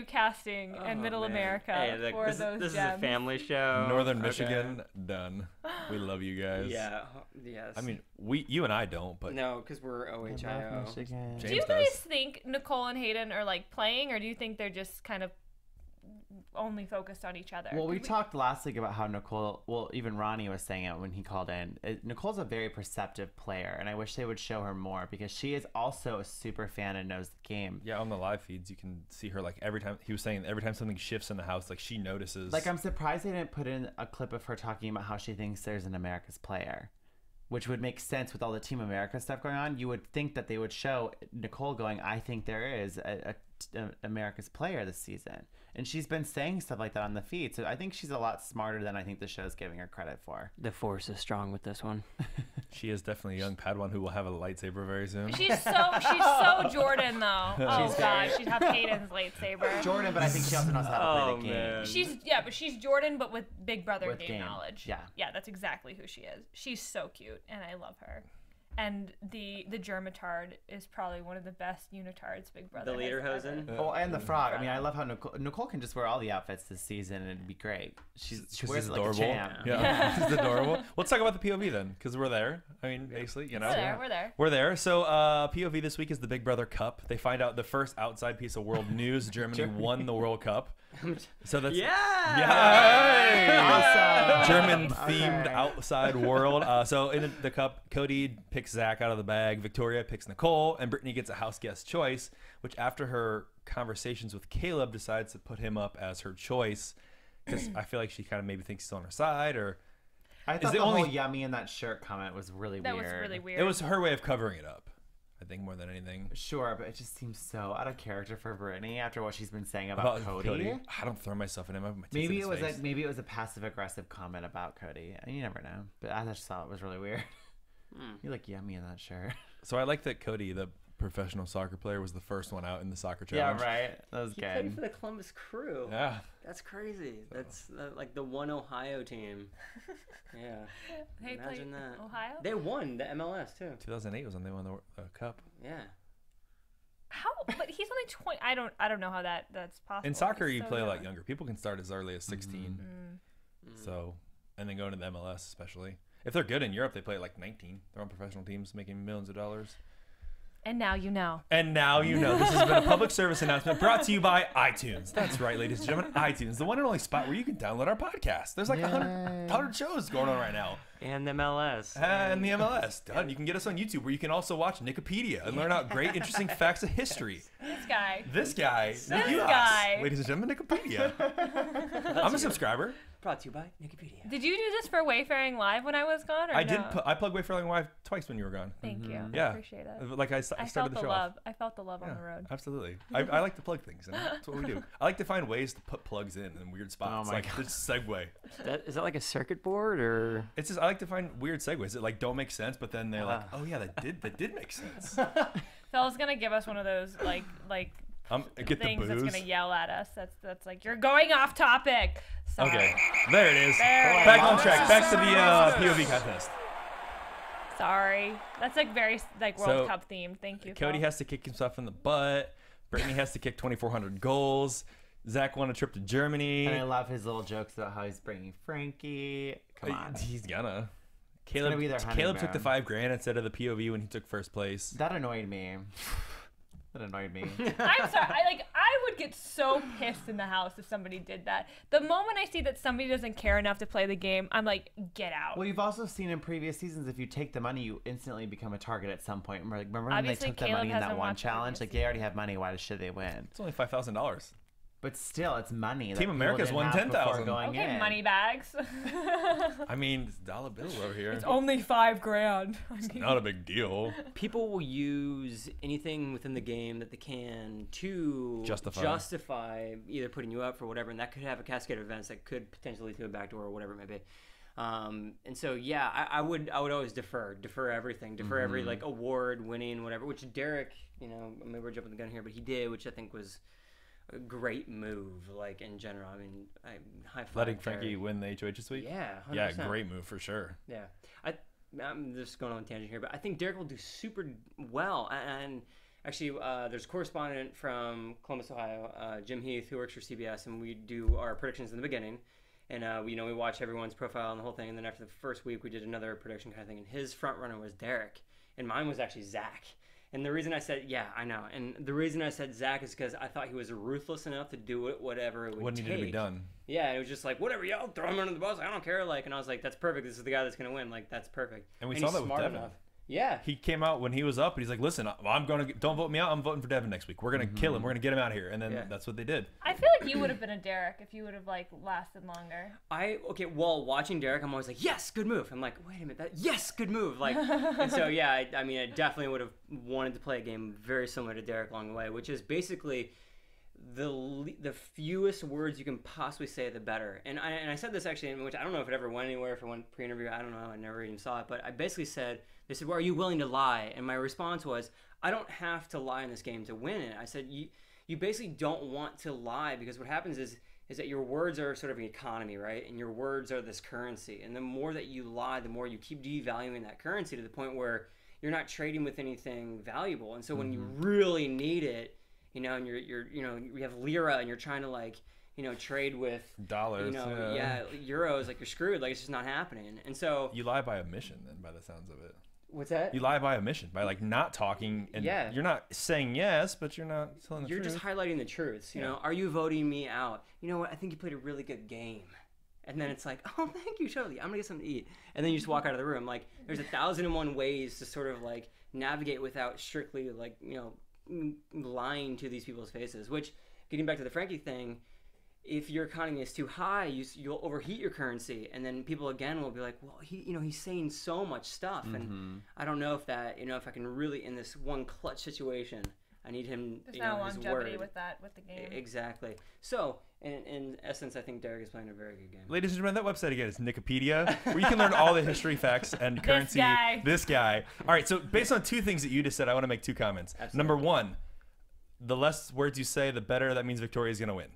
casting and Middle America, hey, for those this gems. is a family show. Northern Michigan, done. We love you guys. Yeah. Yes. I mean, you and I don't, but no, because we're OHIO. Michigan. Do you guys think Nicole and Hayden are like playing, or do you think they're just kind of only focused on each other? Well, we talked last week about how Nicole, well, even Ronnie was saying it when he called in. Nicole's a very perceptive player, and I wish they would show her more because she is also a super fan and knows the game. yeah, on the live feeds, you can see her like every time. He was saying every time something shifts in the house, like she notices. Like, I'm surprised they didn't put in a clip of her talking about how she thinks there's an America's player, which would make sense with all the Team America stuff going on. You would think that they would show Nicole going, I think there is a America's player this season. And she's been saying stuff like that on the feed. So I think she's a lot smarter than I think the show's giving her credit for. The force is strong with this one. She is definitely a young Padawan who will have a lightsaber very soon. She's so Jordan though. Oh god, she'd have Hayden's lightsaber. Jordan, but I think she also knows how to play the game. Man. But she's Jordan, but with Big Brother With game game. knowledge. Yeah, that's exactly who she is. She's so cute, and I love her. And the Germatard is probably one of the best unitards Big Brother. The leader has ever. hosen. Oh, and the frog. I mean, I love how Nicole can just wear all the outfits this season and it'd be great. She wears it like a champ. Yeah, she's adorable. Let's talk about the POV then, because we're there. I mean, basically, We're there. We're there. So POV this week is the Big Brother Cup. They find out the first outside piece of world news. Germany won the World Cup. So that's Awesome. German themed outside world. So in the cup, Cody picks Zach out of the bag. Victoria picks Nicole, and Brittany gets a house guest choice, which after her conversations with Caleb decides to put him up as her choice because I feel like she kind of maybe thinks he's on her side. Or I thought the whole yummy in that shirt comment was really weird. That was really weird. it was her way of covering it up. I think, more than anything. Sure, but it just seems so out of character for Brittany after what she's been saying about Cody. I don't throw myself in him. Maybe it was a passive aggressive comment about Cody. You never know. But I just thought it was really weird. You look yummy in that shirt. So I like that Cody, the professional soccer player, was the first one out in the soccer challenge. Yeah, right. That was He good. played for the Columbus Crew. Yeah. That's crazy. That's like the one Ohio team. Yeah. They Imagine played that. Ohio? They won the MLS too. 2008 was when they won the cup. Yeah. How? But he's only 20. I don't know how that's possible. In soccer, He's you so play a lot young. younger. People can start as early as 16. So, and then go into the MLS, especially. If they're good in Europe, they play at like 19. They're on professional teams making millions of dollars. And now you know. And now you know. This has been a public service announcement brought to you by iTunes. That's right, ladies and gentlemen. iTunes, the one and only spot where you can download our podcast. There's like 100 shows going on right now. And the MLS. And the MLS. Done. You can get us on YouTube, where you can also watch Wikipedia and learn out great, interesting facts of history. This guy. Nick Uhas. Ladies and gentlemen, Wikipedia. I'm a subscriber. Brought to you by Wikipedia. Did you do this for Wayfaring Live when I was gone? Or I no? did. I plugged Wayfaring Live twice when you were gone. Thank you. Yeah. I appreciate it. Like I felt started the show off. love. I felt the love on the road. Absolutely. I like to plug things, and that's what we do. I like to find ways to put plugs in weird spots. Oh my like this segue. Is that like a circuit board or? It's just I like to find weird segues that like don't make sense, but then they're like, oh yeah, that did make sense. Phil's gonna give us one of those like get things the that's booze. gonna yell at us. That's like, you're going off topic. Sorry. Okay, there it is. There Back it on is. track. Back to the POV contest. Sorry. That's like very like World So, Cup themed. Thank you. Cody Phil. has to kick himself in the butt. Brittany has to kick 2,400 goals. Zach won a trip to Germany. And I love his little jokes about how he's bringing Frankie. Come on. He's gonna. gonna be their Caleb took the honeymoon. $5,000 instead of the POV when he took first place. That annoyed me. That annoyed me. I'm sorry. I would get so pissed in the house if somebody did that. The moment I see that somebody doesn't care enough to play the game, I'm like, get out. Well, you've also seen in previous seasons, if you take the money, you instantly become a target at some point. Remember when Obviously, they took the Caleb money in that hasn't one watched challenge? Like, previous they already have money. Why should they win? It's only $5,000. But still, it's money. that Team people America's didn't won have before 10,000. going Okay, in. money bags. I mean, it's dollar bill over here. It's only $5,000. It's not a big deal. People will use anything within the game that they can to Justify either putting you up for whatever, and that could have a cascade of events that could potentially lead to a backdoor or whatever it may be. And so yeah, I would always defer everything, every like award winning whatever, which Derek, maybe we're jumping the gun here, but he did, which I think was a great move, like in general. I mean, high five. Letting Frankie win the HOH this week? Yeah, 100%. Yeah, great move for sure. Yeah. I'm just going on a tangent here, but I think Derek will do super well. And actually, there's a correspondent from Columbus, Ohio, Jim Heath, who works for CBS, and we do our predictions in the beginning. And we watch everyone's profile and the whole thing. And then after the first week, we did another prediction kind of thing. And his front runner was Derek, and mine was actually Zach. And the reason I said, yeah, I know. And the reason I said Zach is because I thought he was ruthless enough to do it, whatever it would What take. needed to be done. Yeah, it was just like, whatever, y'all throw him under the bus. I don't care. Like, and I was like, that's perfect. This is the guy that's going to win. Like, that's perfect. And we and saw he's that with smart Devin. enough. Yeah. He came out when he was up, and he's like, listen, don't vote me out. I'm voting for Devin next week. We're going to kill him. We're going to get him out of here. And then that's what they did. I feel like you would have been a Derek if you would have like lasted longer. Well, watching Derek, I'm always like, yes, good move. I'm like, wait a minute, yes, good move. Like, and so yeah, I mean, I definitely would have wanted to play a game very similar to Derek along the way, which is basically the fewest words you can possibly say, the better. And I said this actually, in which I don't know if it ever went anywhere, if it went pre-interview, I don't know, I never even saw it, but I basically said, they said, well, are you willing to lie? And my response was, I don't have to lie in this game to win it. I said, you basically don't want to lie, because what happens is that your words are sort of an economy, right? And your words are this currency. And the more that you lie, the more you keep devaluing that currency to the point where you're not trading with anything valuable. And so when you really need it, and you have lira and you're trying to trade with dollars, euros, like you're screwed. Like, it's just not happening. And so you lie by omission, then, by the sounds of it. What's that? You lie by omission, by like not talking, and you're not saying yes, but you're not telling the truth. You're just highlighting the truths. You know, are you voting me out? You know what? I think you played a really good game. And then it's like, oh, thank you, totally. I'm gonna get something to eat. And then you just walk out of the room. Like, there's 1,001 ways to sort of like navigate without strictly like lying to these people's faces. Which, getting back to the Frankie thing, if your economy is too high, you'll overheat your currency, and then people again will be like, well, he's saying so much stuff, and I don't know if that, if I can really, in this one clutch situation, I need him. There's his no longevity word. with the game. Exactly. So, in essence, I think Derek is playing a very good game. Ladies and gentlemen, that website again is Wikipedia, where you can learn all the history, facts, and currency. This guy. All right, so based on two things that you just said, I want to make two comments. Absolutely. Number one, the less words you say, the better. That means Victoria's going to win.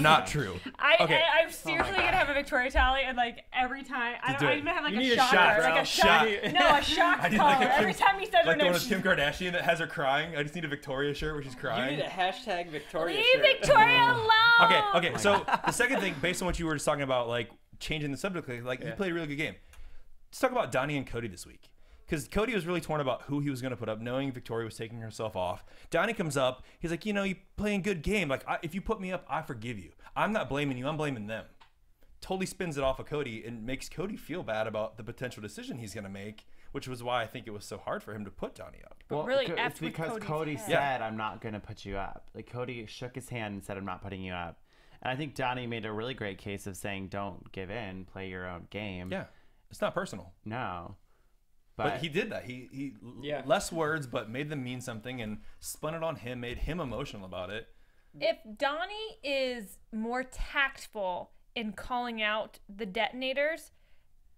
Not true. I'm seriously gonna have a Victoria tally, and like every time, I even have like you a shocker, like a shot. No, a shock collar. Like every time he says her like the name, one with Kim Kardashian that has her crying. I just need a Victoria shirt where she's crying. You need a hashtag Victoria leave shirt. Victoria alone. Okay. So the second thing, based on what you were just talking about, like changing the subject, like you played a really good game. Let's talk about Donnie and Cody this week. Because Cody was really torn about who he was going to put up, knowing Victoria was taking herself off. Donnie comes up. He's like, you playing good game. Like, if you put me up, I forgive you. I'm not blaming you. I'm blaming them. Totally spins it off of Cody and makes Cody feel bad about the potential decision he's going to make, which was why I think it was so hard for him to put Donnie up. Well, really, it's because Cody said, I'm not going to put you up. Like, Cody shook his hand and said, I'm not putting you up. And I think Donnie made a really great case of saying, don't give in, play your own game. Yeah. It's not personal. No. But he did that. He less words, but made them mean something and spun it on him, made him emotional about it. If Donnie is more tactful in calling out the detonators,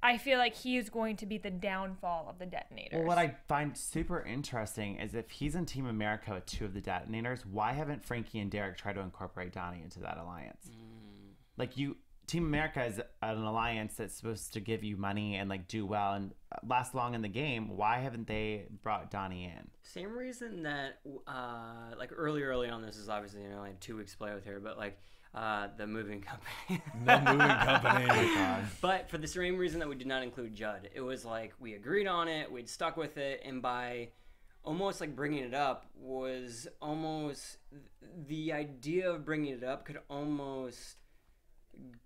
I feel like he is going to be the downfall of the detonators. Well, what I find super interesting is if he's in Team America with two of the detonators, why haven't Frankie and Derek tried to incorporate Donnie into that alliance? Like Team America is an alliance that's supposed to give you money and like do well and last long in the game. Why haven't they brought Donnie in? Same reason that like early on, this is obviously I had 2 weeks to play with here, but like the moving company. The moving company. Oh my God. But for the same reason that we did not include Judd, it was like we agreed on it, we'd stuck with it, and by almost like bringing it up was almost the idea of bringing it up could almost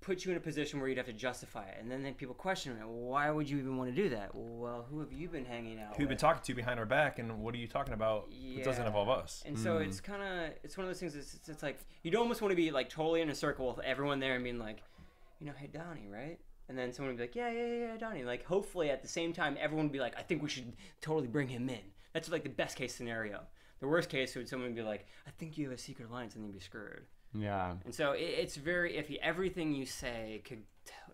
put you in a position where you'd have to justify it, and then people question it. Well, why would you even want to do that? Well, who have you been hanging out with? Who you've been talking to behind our back, and what are you talking about? It doesn't involve us. And so it's one of those things. It's like you'd almost want to be like totally in a circle with everyone there and being like, hey Donnie, right? And then someone would be like, yeah, Donnie. Like hopefully at the same time, everyone would be like, I think we should totally bring him in. That's like the best case scenario. The worst case would someone be like, I think you have a secret alliance, and then you'd be screwed. Yeah. And so it's very iffy. Everything you say could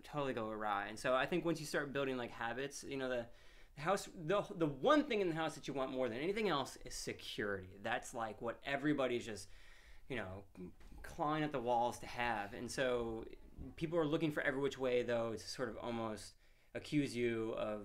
totally go awry. And so I think once you start building like habits, the house, the one thing in the house that you want more than anything else is security. That's like what everybody's just, clawing at the walls to have. And so people are looking for every which way though to sort of almost accuse you of,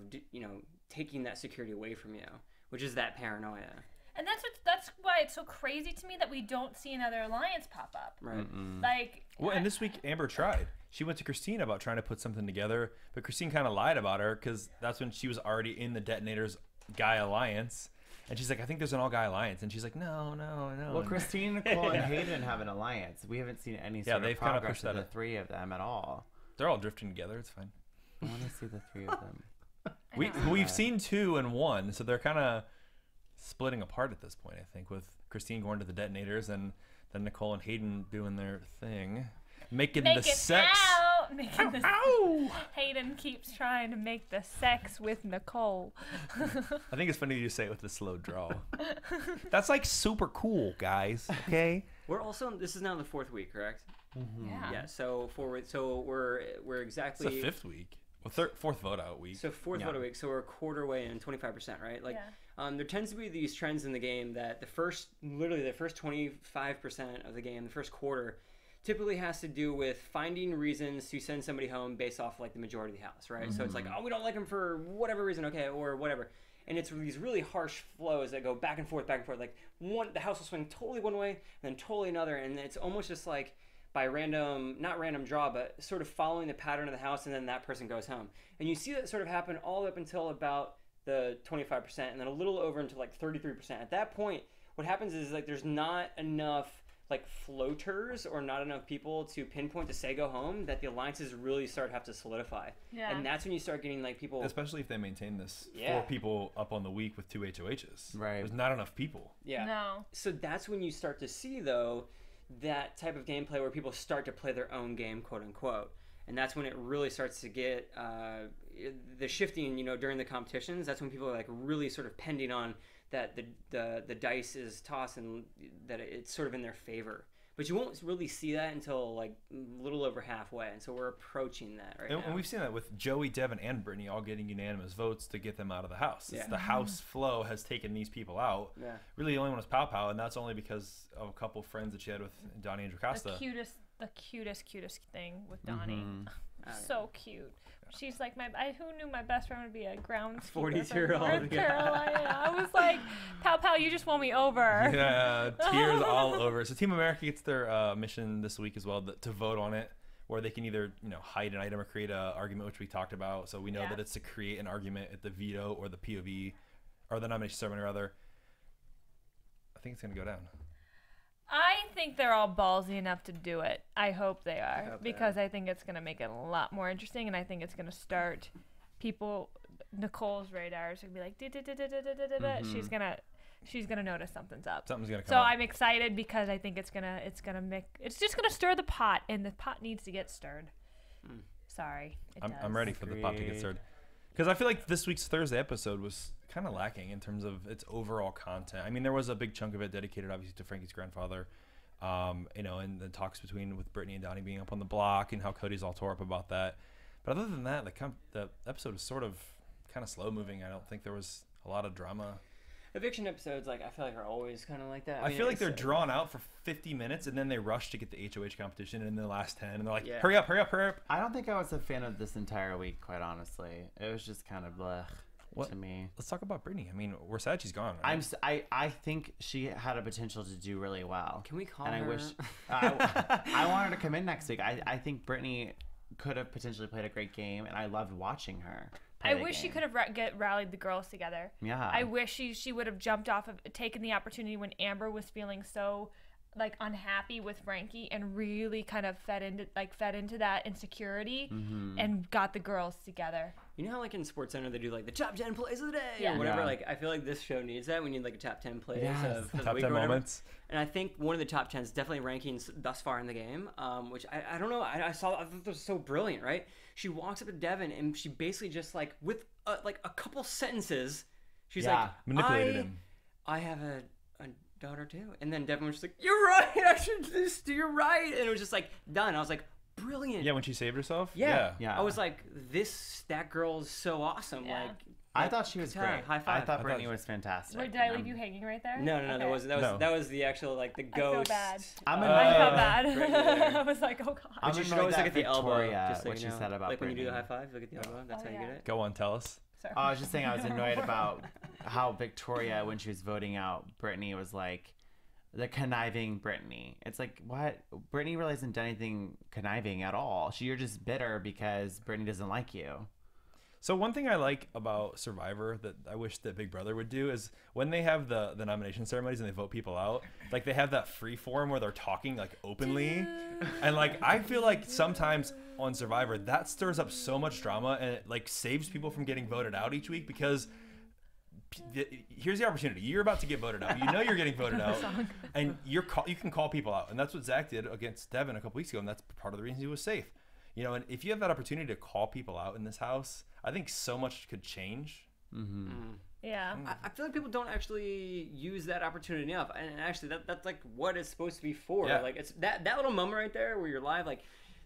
taking that security away from you, which is that paranoia. And that's why it's so crazy to me that we don't see another alliance pop up. Right. Like. Well, and this week Amber tried. She went to Christine about trying to put something together, but Christine kind of lied about her because that's when she was already in the Detonators Guy Alliance, and she's like, I think there's an all-guy alliance, and she's like, no. Well, Christine, Nicole, and Hayden have an alliance. We haven't seen any sort of progress of the 3 of them at all. They're all drifting together. It's fine. I want to see the 3 of them. We've seen 2 and 1, so they're kind of splitting apart at this point, I think, with Christine going to the Detonators and then Nicole and Hayden doing their thing, making the sex. Hayden keeps trying to make the sex with Nicole. I think it's funny you say it with the slow draw. That's like super cool, guys. Okay. We're also. This is now the 4th week, correct? Mm-hmm. Yeah. So we're exactly. It's the 5th week. Well, 4th vote out week. So 4th vote out week. So we're a quarter way in, 25%, right? Like, there tends to be these trends in the game that the first 25% of the game, the first quarter, typically has to do with finding reasons to send somebody home based off like the majority of the house, right? So it's like, oh, we don't like him for whatever reason, okay, or whatever. And it's these really harsh flows that go back and forth. Like the house will swing totally one way and then totally another, and it's almost just like by not random draw, but sort of following the pattern of the house, and then that person goes home. And you see that sort of happen all up until about the 25%, and then a little over until like 33%. At that point, what happens is like there's not enough like floaters or not enough people to pinpoint to say go home that the alliances really start to have to solidify. Yeah. And that's when you start getting like people, especially if they maintain this 4 people up on the week with 2 HOHs. Right. There's not enough people. Yeah. No. So that's when you start to see though that type of gameplay where people start to play their own game, quote unquote. And that's when it really starts to get the shifting, during the competitions. That's when people are like really sort of pending on that the dice is tossed and that it's sort of in their favor. But you won't really see that until like a little over halfway, and so we're approaching that right now. And we've seen that with Joey, Devin, and Brittany all getting unanimous votes to get them out of the house. Yeah. It's the house flow has taken these people out. Yeah. Really, the only one was Pow Pow, and that's only because of a couple friends that she had with Donnie and Jocasta. The cutest thing with Donnie. So cute. She's like who knew my best friend would be a groundskeeper 42-year-old from North Carolina. I was like, Pow Pow, you just won me over. Yeah, tears all over. So Team America gets their mission this week as well to vote on it, where they can either hide an item or create an argument, which we talked about. So we know that it's to create an argument at the veto or the POV or the nomination ceremony rather. I think it's gonna go down. I think they're all ballsy enough to do it. I hope they are, because I think it's going to make it a lot more interesting, and I think it's going to start Nicole's radars are going to be like, she's gonna notice something's up. Something's gonna come So up. I'm excited because I think it's just gonna stir the pot, and the pot needs to get stirred. Sorry, I'm ready for the pot to get stirred, because I feel like this week's Thursday episode was kind of lacking in terms of its overall content. I mean, there was a big chunk of it dedicated obviously to Frankie's grandfather, and the talks with Brittany and Donnie being up on the block and how Cody's all tore up about that. But other than that, the episode was sort of kind of slow moving. I don't think there was a lot of drama. Eviction episodes, I feel like are always kind of like that. I feel like they're drawn out for 50 minutes, and then they rush to get the HOH competition in the last 10, and they're like, hurry up. I don't think I was a fan of this entire week, quite honestly. It was just kind of blech to me. Let's talk about Brittany. I mean, we're sad she's gone. Right? I think she had a potential to do really well. Can we call and her? I wish I want her to come in next week. I think Brittany could have potentially played a great game, and I loved watching her. I wish she could have rallied the girls together. Yeah. I wish she would have jumped off of taken the opportunity when Amber was feeling so unhappy with Frankie and really kind of fed into that insecurity and got the girls together. You know how in SportsCenter they do the top 10 plays of the day or whatever. I feel like this show needs that. We need a top 10 plays of the top week 10 or whatever. moments. And I think one of the top 10 is definitely rankings thus far in the game, which I don't know. I thought this was so brilliant, right? She walks up to Devin and she basically just with a couple sentences, she's manipulated him. I have a daughter too, and then Devin was just like, "You're right. I should just. You're right." And it was just done. I was like, brilliant. Yeah, when she saved herself. Yeah. I was like, that girl is so awesome. Yeah. I thought she was great. High five. I thought Brittany was fantastic. Wait, did I leave you hanging right there? No, Okay. that was the actual the ghost. I feel bad. I felt bad. Right I was like, oh god. I'm You should annoyed always that look at the elbow. Victoria, Just so what you she know. said about when you do the Brittany. high five, look at the elbow. That's how you get it. Go on, tell us. Sorry. I was just saying I was annoyed about how Victoria, when she was voting out Brittany, was the conniving Brittany. It's what? Brittany really hasn't done anything conniving at all. You're just bitter because Brittany doesn't like you. So one thing I like about Survivor that I wish that Big Brother would do is when they have the nomination ceremonies and they vote people out, they have that free form where they're talking openly. And I feel like sometimes on Survivor that stirs up so much drama and it saves people from getting voted out each week, because here's the opportunity. You're about to get voted out. You know you're getting voted out, and you can call people out, and that's what Zach did against Devin a couple weeks ago, and that's part of the reason he was safe. And if you have that opportunity to call people out in this house, I think so much could change. Yeah. I feel like people don't actually use that opportunity enough, and actually that's what it's supposed to be for. Yeah. It's that little moment right there where you're live,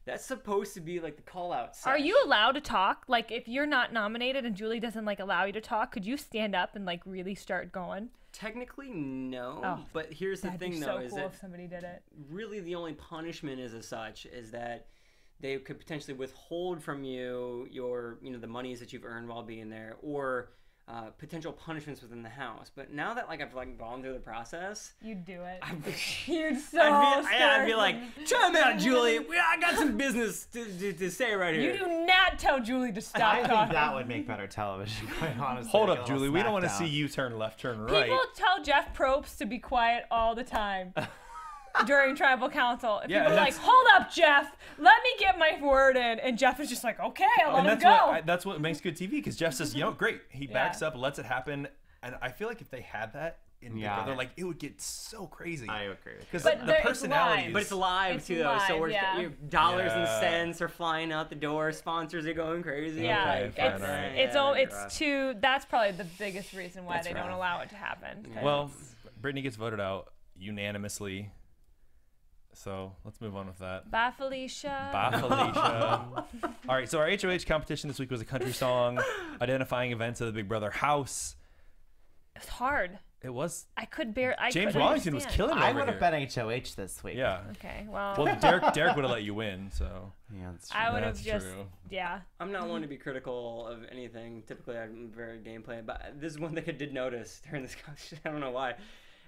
that's supposed to be the call out sesh. Are you allowed to talk? If you're not nominated and Julie doesn't allow you to talk, could you stand up and really start going? Technically, no. Oh, but here's the thing, That'd be though, so is cool that if somebody did it. really the only punishment is that they could potentially withhold from you your the monies that you've earned while being there, or potential punishments within the house. But now that I've gone through the process, You'd do it. You'd so I'd be scared. like, "Time out, Julie. I got some business to say right here." You do not tell Julie to stop I talking. think that would make better television, quite honestly. Hold Like up, a little Julie. We don't want to smackdown. see you turn left, turn right. People tell Jeff Probst to be quiet all the time during tribal council. And Yeah, people and are like, that's- hold up, Jeff. Let me get my word in. And Jeff is just like, okay, I'll let him go. That's what makes good TV, because Jeff says, great. He backs up, lets it happen. And I feel like if they had that in Big Brother. Like, it would get so crazy. I agree. Because the personalities. But it's live too, though. So we're dollars and cents are flying out the door. Sponsors are going crazy. Yeah, Okay, it's too. That's probably the biggest reason why they don't allow it to happen. Well, Brittany gets voted out unanimously. So let's move on with that. Bye, Felicia. Bye, Felicia. All right, so our HOH competition this week was a country song, identifying events of the Big Brother house. It was hard. It was. I could bear. James Wallington was killing it. I would have bet HOH this week. Yeah. Okay. Well. Well, Derek would have let you win. So. Yeah, that's true. I would have just. True. Yeah. I'm not one to be critical of anything. Typically, I'm very gameplay, but this is one thing I did notice during this competition. I don't know why.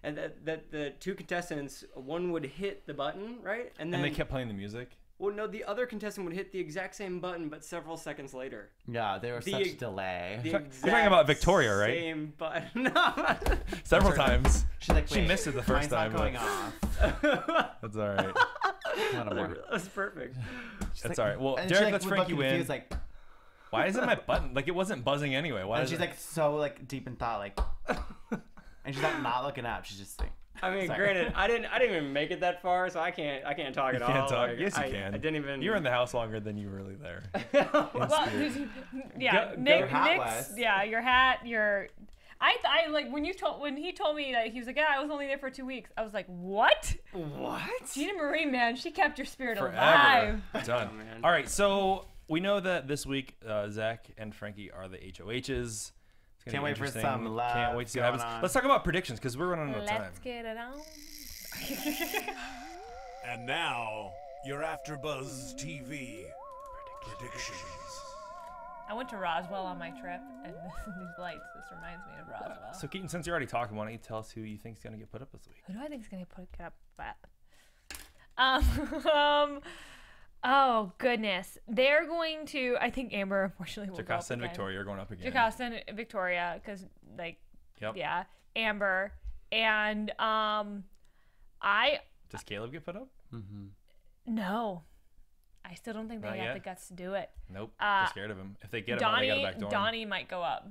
And that the two contestants, one would hit the button, right? And then they kept playing the music? Well, no, the other contestant would hit the exact same button, but several seconds later. Yeah, there was such delay. You're talking about Victoria, right? Same button. Several times. She's like, she missed it the first time. Not going off. That's all right. That's perfect. That's all right. Well, Derek lets Frankie win. Like, why isn't my button? Like, it wasn't buzzing anyway. Why? And she's like so like deep in thought, like. And she's not looking up. She's just like. I mean, granted, I didn't even make it that far, so I can't talk at all. You can't talk. Like, yes, you can. I didn't even. You were in the house longer than you were really there. Well, yeah, Nick's. Yeah, your hat, your. I like when he told me that he was like, yeah, I was only there for 2 weeks. I was like, what? What? Gina Marie, man, she kept your spirit Forever. alive. Done. Oh, all right, so we know that this week Zach and Frankie are the HOHs. Can't wait for some love. Can't wait to see what happens. Let's talk about predictions because we're running out of time. Let's get it on. And now, your AfterBuzz TV predictions. I went to Roswell on my trip, and these lights, this reminds me of Roswell. So, Keetin, since you're already talking, why don't you tell us who you think is going to get put up this week? Who do I think is going to get up at? Oh, goodness. They're going to, I think Amber, unfortunately, will go up and Victoria are going up again. Jocasta and Victoria, because, like, yeah, Amber. And Does Caleb get put up? Mm-hmm. No. I still don't think they have the guts to do it. Nope. They're scared of him. If they get him out, they got to backdoor him. Donnie might go up.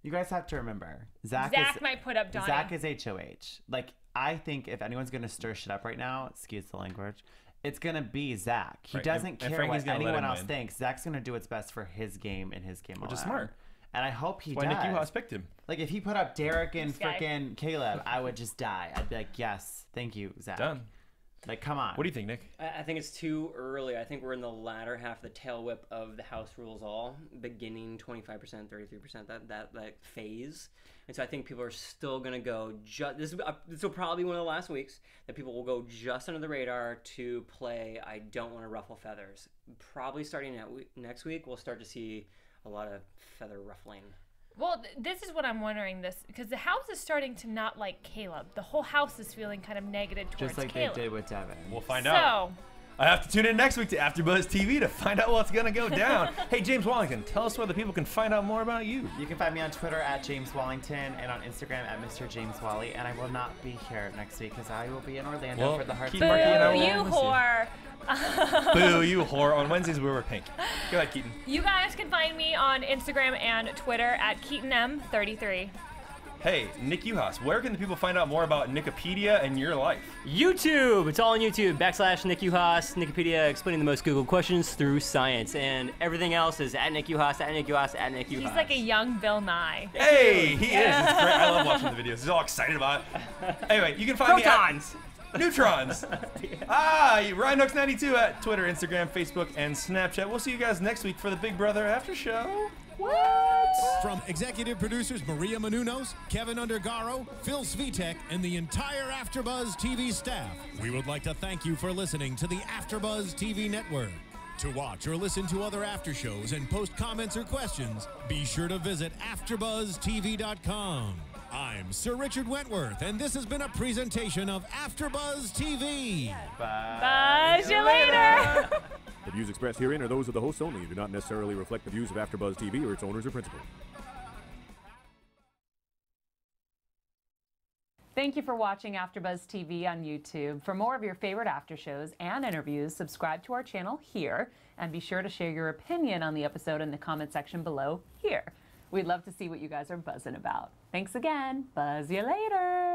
You guys have to remember, Zach might put up Donnie. Zach is HOH. Like, I think if anyone's going to stir shit up right now, excuse the language, it's going to be Zach. He doesn't care what anyone else thinks. Zach's going to do what's best for his game and his game alone. Which is smart. And I hope he does. Nick Uhas picked him. Like, if he put up Derek and frickin' Caleb, I would just die. I'd be like, yes, thank you, Zach. Done. Like, come on. What do you think, Nick? I think it's too early. I think we're in the latter half of the tail whip of the House Rules All, beginning 25%, 33%, that phase. And so I think people are still going to go, this will probably be one of the last weeks that people will go just under the radar to play I Don't Want to Ruffle Feathers. Probably starting next week, we'll start to see a lot of feather ruffling. Well, this is what I'm wondering, because the house is starting to not like Caleb. The whole house is feeling kind of negative towards Just like Caleb. they did with Devin. We'll find out. I have to tune in next week to AfterBuzz TV to find out what's going to go down. Hey, James Wallington, tell us where the people can find out more about you. You can find me on Twitter at James Wallington and on Instagram at Mr. James Wally. And I will not be here next week because I will be in Orlando for the Hearts. Boo, you whore. Boo, you whore. On Wednesdays, we wear pink. Go ahead, Keetin. You guys can find me on Instagram and Twitter at KeetinM33. Hey, Nick Uhas, where can the people find out more about Nickopedia and your life? YouTube! It's all on YouTube. / Nick Uhas, Nickopedia, explaining the most Google questions through science. And everything else is at Nick Uhas, at Nick Uhas, at Nick Uhas. He's like a young Bill Nye. Hey, he is. It's great. I love watching the videos. He's all excited about it. Anyway, you can find Protons! Neutrons. Ryan Hooks 92 at Twitter, Instagram, Facebook, and Snapchat. We'll see you guys next week for the Big Brother After Show. What? From executive producers Maria Menounos, Kevin Undergaro, Phil Svitek, and the entire AfterBuzz TV staff, we would like to thank you for listening to the AfterBuzz TV network. To watch or listen to other after shows and post comments or questions, be sure to visit AfterBuzzTV.com. I'm Sir Richard Wentworth, and this has been a presentation of AfterBuzz TV. Buzz you later. The views expressed herein are those of the hosts only and do not necessarily reflect the views of AfterBuzz TV or its owners or principals. Thank you for watching AfterBuzz TV on YouTube. For more of your favorite after shows and interviews, subscribe to our channel here, and be sure to share your opinion on the episode in the comment section below here. We'd love to see what you guys are buzzing about. Thanks again. Buzz you later.